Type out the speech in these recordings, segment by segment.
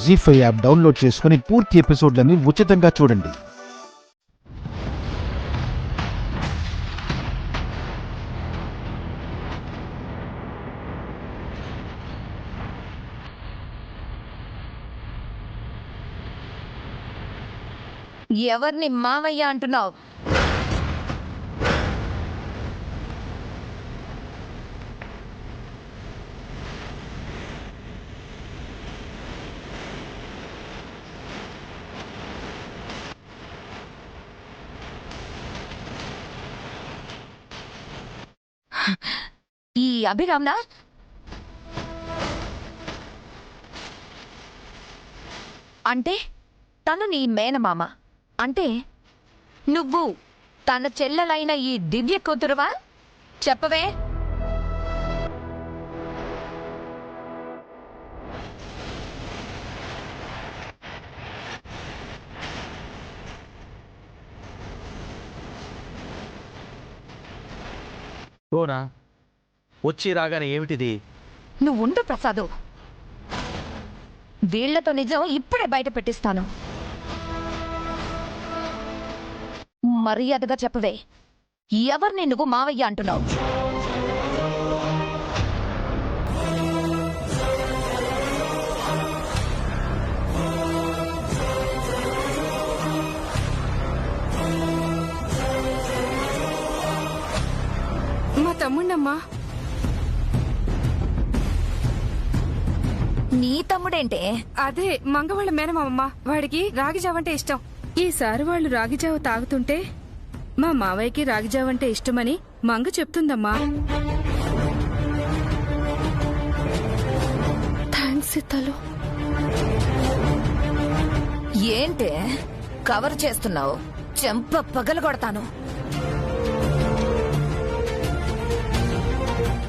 జీ5 app download చేసుకుని పూర్తి ఎపిసోడ్లని ఉచితంగా చూడండి. ఎవరిని మావయ్య అంటున్నావు? ఈ అభిరామ్నా? అంటే తను నీ మేనమామ. అంటే నువ్వు తన చెల్లెలైన ఈ దివ్య కూతురువా? చెప్పవే. ఓనా వచ్చి రాగానే ఏమిటిది? నువ్వు ఉండు ప్రసాదు, వీళ్లతో నిజం ఇప్పుడే బయట పెట్టిస్తాను. మర్యాదగా చెప్పవే, ఎవరిని నువ్వు మావయ్య అంటున్నావు? మా తమ్ముడమ్మా. నీ తమ్ముడేంటే? అదే మంగవాళ్ళ మేనమామమ్మ. వాడికి రాగిజావంటే ఇష్టం. ఈసారి వాళ్ళు రాగిజావ తాగుతుంటే మా మావయ్యకి రాగిజావంటే ఇష్టమని మంగ చెప్తుందమ్మా. థ్యాంక్స్ సీతాలు. ఏంటే కవర్ చేస్తున్నావు? చెంప పగలగొడతాను.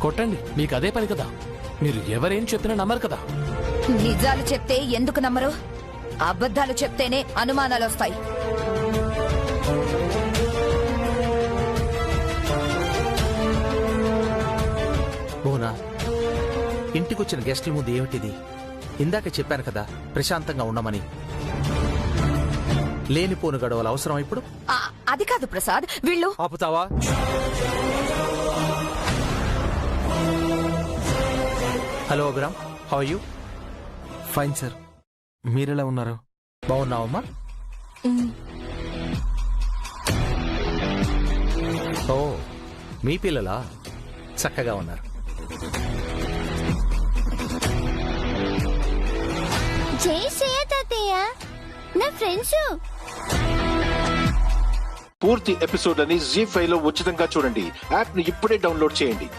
కొట్టండి, మీకు అదే పని కదా. మీరు ఎవరేం చెప్పినా నమ్మరు కదా. నిజాలు చెప్తే ఎందుకు నమ్మరు? అబద్ధాలు చెప్తేనే అనుమానాలు వస్తాయి. ఓనా, ఇంటికొచ్చిన గెస్టుల ముందు ఏమిటిది? ఇందాక చెప్పాను కదా ప్రశాంతంగా ఉండమని. లేనిపోను గడవలు అవసరం ఇప్పుడు? అది కాదు ప్రసాద్, వీళ్ళు. ఆపుతావా? Hello Abhiram, how are you? Fine sir, మీరెలా ఉన్నారు? బాగున్నావమ్మా? ఓ, మీ పిల్లలా? చక్కగా ఉన్నారు. జై శ్రేయ తాతయ్య, నా ఫ్రెండ్స్. పూర్తి ఎపిసోడ్లని జీ5 లో ఉచితంగా చూడండి. యాప్ ని ఇప్పుడే డౌన్లోడ్ చేయండి.